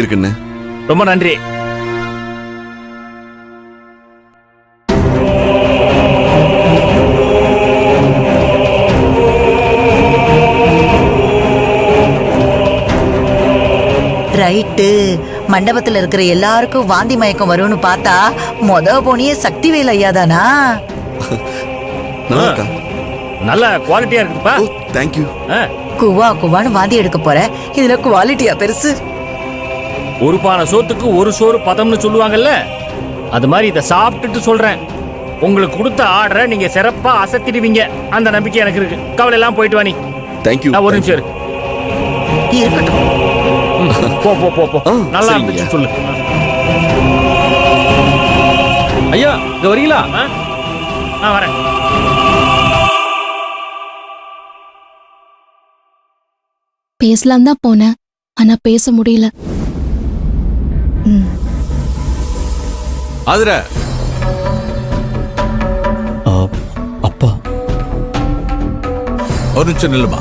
இருக்குன்னு. ரொம்ப நன்றி. ரைட்டு. மண்டபத்துல இருக்கிற எல்லாருக்கும் வாந்தி மயக்கம் வரும்னு பார்த்தா போனியே சக்திவேல் ஐயாதானா? நல்ல குவாலிட்டியா இருக்குப்பா. Thank you. குவா குவான்னு வாந்தி எடுக்க போற, இதுல குவாலிட்டியா பெருசு? ஒரு பானை சோத்துக்கு ஒரு சோறு பதம்னு சொல்லுவாங்கல்ல, அது மாதிரி இதை சாப்பிட்டுட்டு சொல்றேன். உங்களுக்கு கொடுத்த ஆர்டரை நீங்க சிறப்பா அசத்திடுவீங்க, அந்த நம்பிக்கை எனக்கு இருக்கு. கவலை எல்லாம் போயிட்டு வாணி. Thank you. ஒரு நிமிஷம் இருக்கட்டும். போ போ போ போ. நல்லா இருந்துச்சு சொல்லு. ஐயா இங்க வரீங்களா? வரேன். பேசலாம் தான் போனேன், ஆனா பேச முடியல. ஆதிர. அப்பா ஒரு நிமிஷம் நில்லுமா.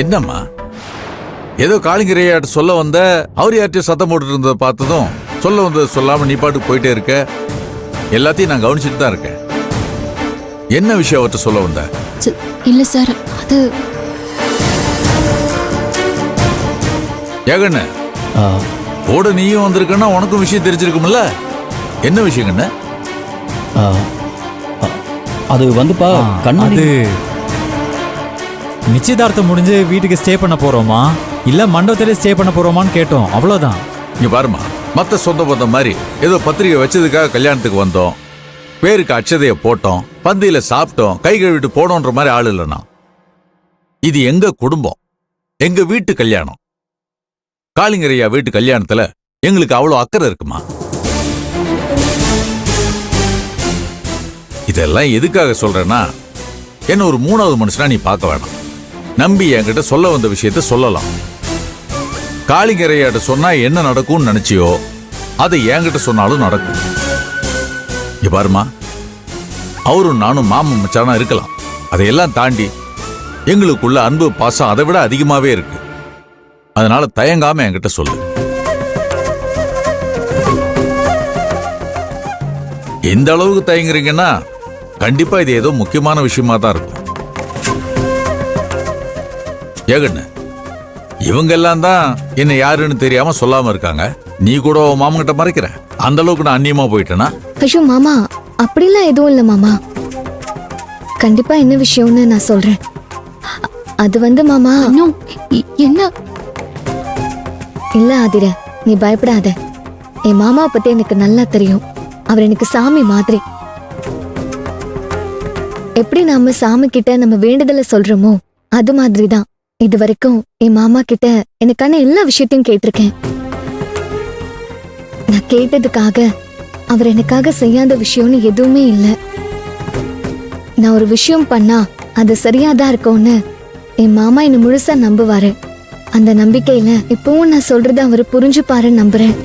என்னம்மா ஏதோ காளிங்கரையாட்ட சொல்ல வந்த, அவர் யார்ட்டையும் சத்தம் போட்டு இருந்ததை பார்த்ததும் சொல்ல வந்தது சொல்லாம நீ பாட்டுக்கு போயிட்டே இருக்க. எல்லாத்தையும் நான் கவனிச்சுட்டு தான் இருக்கேன். என்ன விஷயம் அவர்கிட்ட சொல்ல வந்த? இல்ல சார், அது ஏகண்ண ஓட நீயும் வந்திருக்கன்னா உனக்கும் விஷயம் தெரிஞ்சிருக்கும்ல. என்ன விஷயம் கண்ணு? அது வந்துப்பா கண்ணு நிச்சயதார்த்தம் முடிஞ்சு வீட்டுக்கு ஸ்டே பண்ண போறோமா இல்ல மண்டபத்திலே ஸ்டே பண்ண போறோமான்னு கேட்டோம், அவ்வளவுதான். இங்க பாருமா, மத்த சொந்த பந்தம் மாதிரி ஏதோ பத்திரிகை வச்சதுக்காக கல்யாணத்துக்கு வந்தோம், பேருக்கு அட்சதைய போட்டோம், பந்தியில சாப்பிட்டோம், கை கழுவிட்டு போனோன்ற மாதிரி ஆள் இல்லைனா. இது எங்க குடும்பம், எங்க வீட்டு கல்யாணம். காளிங்கரையா வீட்டு கல்யாணத்துல எங்களுக்கு அவ்வளவு அக்கறை இருக்குமா? இதெல்லாம் எதுக்காக சொல்றேன்னா, என்ன ஒரு மூணாவது மனுஷனா நீ பார்க்க வேணாம். நம்பி என்கிட்ட சொல்ல வந்த விஷயத்த சொல்லலாம். காளிங்கரையாட்ட சொன்னா என்ன நடக்கும்னு நினைச்சியோ அதை என்கிட்ட சொன்னாலும் நடக்கும். இங்க பாருமா, அவரும் நானும் மாமன் மச்சானா இருக்கலாம். அதையெல்லாம் தாண்டி எங்களுக்குள்ள அன்பு பாசம் அதை விட அதிகமாவே இருக்கு. அதனால தயங்காம என்கிட்ட சொல்லு. எந்த அளவுக்கு தயங்குறீங்கன்னா கண்டிப்பா இது ஏதோ முக்கியமான விஷயமா தான் இருக்கும். ஏகண்ண, இவங்க எல்லாம் தான் என்ன யாருன்னு தெரியாம சொல்லாம இருக்காங்க. நீ கூட மாமங்கிட்ட மறைக்கிற. அந்த அளவுக்கு நான் அந்நியமா போயிட்டேனா? ஐயோ மாமா, அப்படிலாம் எதுவும் இல்ல மாமா. கண்டிப்பா என்ன விஷயம்னு நான் சொல்றேன். அது வந்து மாமா, என்ன இல்ல ஆதிர, நீ பயப்படாத. என் மாமாவை பத்தி எனக்கு நல்லா தெரியும். அவர் எனக்கு சாமி மாதிரி. எப்படி நாம சாமி கிட்ட நம்ம வேண்டுதலை சொல்றோமோ அது மாதிரிதான் இது வரைக்கும் என் மாமா கிட்ட எனக்கான எல்லா விஷயத்தையும் கேட்டிருக்கேன். நான் கேட்டதுக்காக அவர் எனக்காக செய்யாத விஷயம்னு எதுவுமே இல்லை. நான் ஒரு விஷயம் பண்ணா அது சரியாதான் இருக்கும்னு என் மாமா என்ன முழுசா நம்புவாரு. அந்த நம்பிக்கையில இப்பவும் நான் சொல்றத அவரு புரிஞ்சுப்பாருன்னு நம்புறேன்.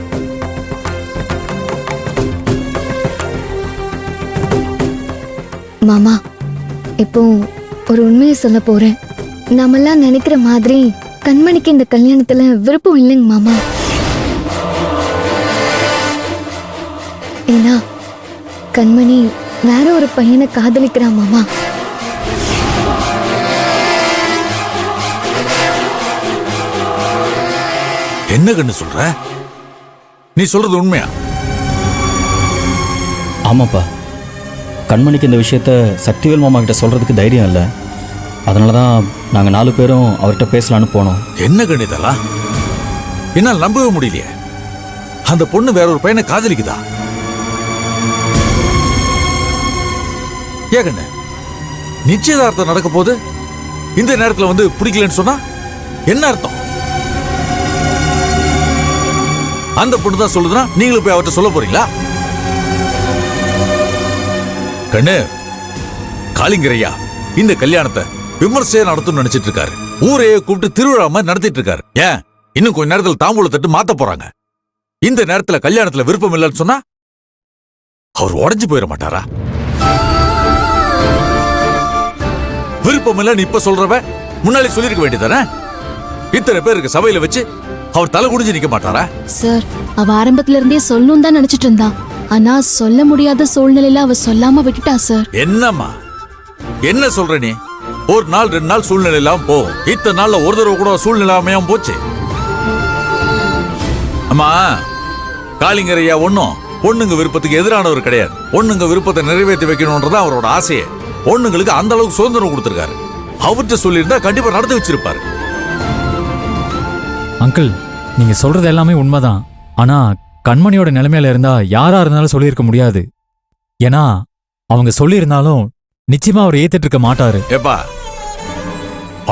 மாமா, இப்போ ஒரு உண்மையை சொல்ல போறேன். நாமெல்லாம் நினைக்கிற மாதிரி கண்மணிக்கு இந்த கல்யாணத்துல விருப்பம் இல்லைங்க மாமா. ஏன்னா கண்மணி வேற ஒரு பையனை காதலிக்கிறான் மாமா. என்ன கண்ணு சொல்ற? நீ சொல்றது உண்மையா? ஆமாப்பா, கண்மணிக்கு இந்த விஷயத்த சக்திவேல் மாமா கிட்ட சொல்றதுக்கு தைரியம் இல்லை. அதனால தான் நாங்கள் 4 பேரும் அவர்கிட்ட பேசலான்னு போனோம். என்ன கண்ணு இதெல்லாம்? என்னால் நம்பவே முடியலையே. அந்த பொண்ணு வேற ஒரு பையனை காதலிக்குதா? ஏன் கண்ணு, நிச்சயதார்த்தம் நடக்க போது இந்த நேரத்தில் வந்து பிடிக்கலன்னு சொன்னா என்ன அர்த்தம்? அந்த பொண்ணு தான் சொல்லுதுன்னா நீங்களும் போய் அவர்கிட்ட சொல்ல போறீங்களா? கண்ணு, காளிங்கரையா இந்த கல்யாணத்தை விமர்சையா நடத்தும் நினைச்சிட்டு இருக்காரு. ஊரையே கூப்பிட்டு திருவிழா மாதிரி நடத்திட்டு இருக்காரு. ஏன் இன்னும் கொஞ்ச நேரத்தில் தாம்பூல தட்டு மாத்த போறாங்க. இந்த நேரத்துல கல்யாணத்துல விருப்பம் இல்லைன்னு சொன்னா அவர் உடஞ்சு போயிட மாட்டாரா? விருப்பம் இல்ல நீ இப்ப சொல்றவ முன்னாடி சொல்லிருக்க வேண்டியதானே? இத்தனை பேருக்கு சபையில வச்சு அவர் தலை குடிஞ்சு நிக்க மாட்டாரா? சார், அவ ஆரம்பத்துல இருந்தே சொல்லணும் தான் நினைச்சிட்டு இருந்தா. ஆனா சொல்ல முடியாத சூழ்நிலையில அவ சொல்லாம விட்டுட்டா சார். என்னம்மா என்ன சொல்ற நீ? ஒரு நாள் 2 நாள் சூழ்நிலை இல்லாம போகும். இத்தனை நாள்ல ஒரு தடவை கூட சூழ்நிலை அமையாம போச்சு. அம்மா, காளிங்கரையா ஒண்ணும் பொண்ணுங்க விருப்பத்துக்கு எதிரானவர் கிடையாது. பொண்ணுங்க விருப்பத்தை நிறைவேற்றி வைக்கணும்ன்றது அவரோட ஆசையே. பொண்ணுங்களுக்கு அந்த அளவுக்கு சுதந்திரம் கொடுத்திருக்காரு. அவர்கிட்ட சொல்லியிருந்தா கண்டிப்பா நடத்தி வச்சிருப்பாரு. அங்கிள், நீங்க சொல்றது எல்லாமே உண்மைதான். ஆனா கண்மணியோட நிலைமையில இருந்தா யாரா இருந்தாலும் சொல்லியிருக்க முடியாது. ஏன்னா அவங்க சொல்லியிருந்தாலும் நிச்சயமா அவர் ஏத்துட்டு இருக்க மாட்டாரு. ஏப்பா,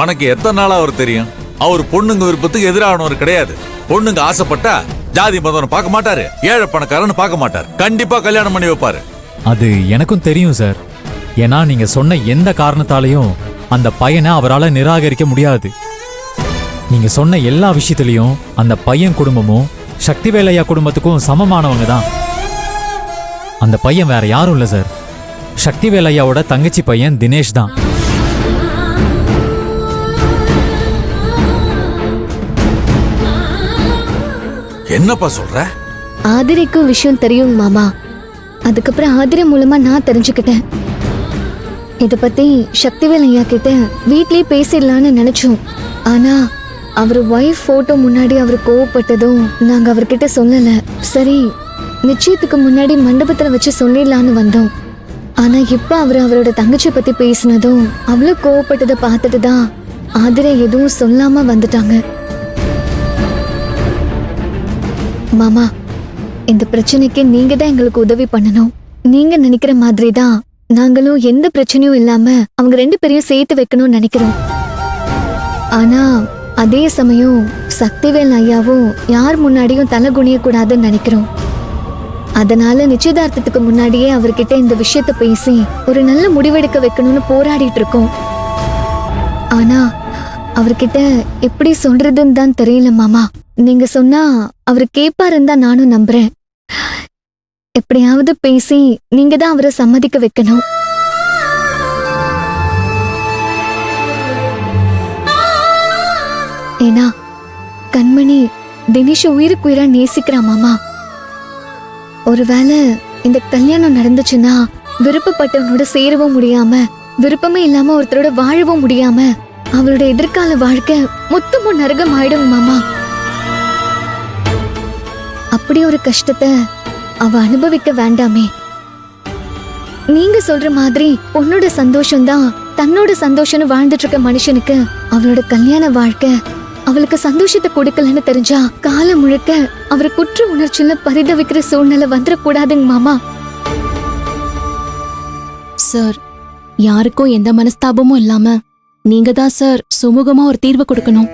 உனக்கு எத்தனை நாளா அவர் தெரியும்? அவர் பொண்ணுங்க விருப்பத்துக்கு எதிரானவர் கிடையாது. பொண்ணுங்க ஆசைப்பட்டா ஜாதி மதம் பார்க்க மாட்டாரு, ஏழை பணக்காரன்னு பார்க்க மாட்டாரு. கண்டிப்பா கல்யாணம் பண்ணி வைப்பாரு. அது எனக்கும் தெரியும் சார். ஏன்னா நீங்க சொன்ன எந்த காரணத்தாலையும் அந்த பையனை அவரால் நிராகரிக்க முடியாது. நீங்க சொன்ன எல்லா விஷயத்திலையும் அந்த பையன் குடும்பமும் சக்திவேலையா குடும்பத்துக்கும் சமமானவங்க தான். அந்த பையன் வேற யாரும் இல்ல சார், சக்திவேலையாவோட தங்கச்சி பையன் தினேஷ் தான். என்னப்பா சொல்ற? ஆதிரைக்கும் விஷயம் தெரியும் மாமா. அதுக்கப்புறம் ஆதிரை மூலமா நான் தெரிஞ்சுக்கிட்டேன். இத பத்தி சக்திவேல் ஐயா கிட்ட வீட்லயே பேசிடலான்னு நினைச்சோம். ஆனா அவர் ஒய்ஃப் போட்டோ முன்னாடி அவர் கோவப்பட்டதும் நாங்க அவர்கிட்ட சொல்லல. சரி, நிச்சயத்துக்கு முன்னாடி மண்டபத்துல வச்சு சொல்லிடலான்னு வந்தோம். ஆனா இப்ப அவரோட தங்கச்சி பத்தி பேசினதும் அவ்வளவு கோவப்பட்டதை பார்த்துட்டு தான் ஆதிரை எதுவும் சொல்லாம வந்துட்டாங்க. மாமா, இந்த பிரச்சனைக்கு நீங்க தான் எங்களுக்கு உதவி பண்ணணும். நீங்க நினைக்கிற மாதிரி தான் நாங்களும் எந்த பிரச்சனையும் இல்லாம அவங்க 2 பேரையும் சேர்த்து வைக்கணும்னு நினைக்கிறோம். ஆனா அதே சமயம் சக்திவேல் ஐயாவும் யார் முன்னாடியும் தலை குனிய கூடாதுன்னு நினைக்கிறோம். அதனால நிச்சயதார்த்தத்துக்கு முன்னாடியே அவர்கிட்ட இந்த விஷயத்த பேசி ஒரு நல்ல முடிவெடுக்க வைக்கணும்னு போராடிட்டு இருக்கோம். ஆனா அவர்கிட்ட எப்படி சொல்றதுன்னு தான் தெரியல மாமா. நீங்க சொன்னா அவர் கேட்பாருன்னு தான் நானும் நம்புறேன். எப்படியாவது பேசி நீங்க தான் அவரை சம்மதிக்க வைக்கணும். ஏன்னா கண்மணி தினேஷ உயிருக்கு உயிரா நேசிக்கிறா மாமா. ஒருவேளை இந்த கல்யாணம் நடந்துச்சுன்னா விருப்பப்பட்டவனோட சேரவும் முடியாம, விருப்பமே இல்லாம ஒருத்தரோட வாழவும் முடியாம அவளோட எதிர்கால வாழ்க்கை மொத்தமும் நரகம் ஆயிடும் மாமா. அப்படி ஒரு கஷ்டத்தை அவ அனுபவிக்க வேண்டாமே. நீங்க சொல்ற மாதிரி பொண்ணோட சந்தோஷம்தான் தன்னோட சந்தோஷம்னு வாழ்ந்துட்டு இருக்க மனுஷனுக்கு அவளோட கல்யாண வாழ்க்கை அவளுக்கு சந்தோஷத்தை கொடுக்கலன்னு தெரிஞ்சா காலம் முழுக்க அவரை குற்ற உணர்ச்சியில பரிதவிக்கிற சூழ்நிலை வந்துடக்கூடாதுங்க மாமா. சார், யாருக்கும் எந்த மனஸ்தாபமும் இல்லாம நீங்க தான் சார் சுமூகமா ஒரு தீர்வு கொடுக்கணும்.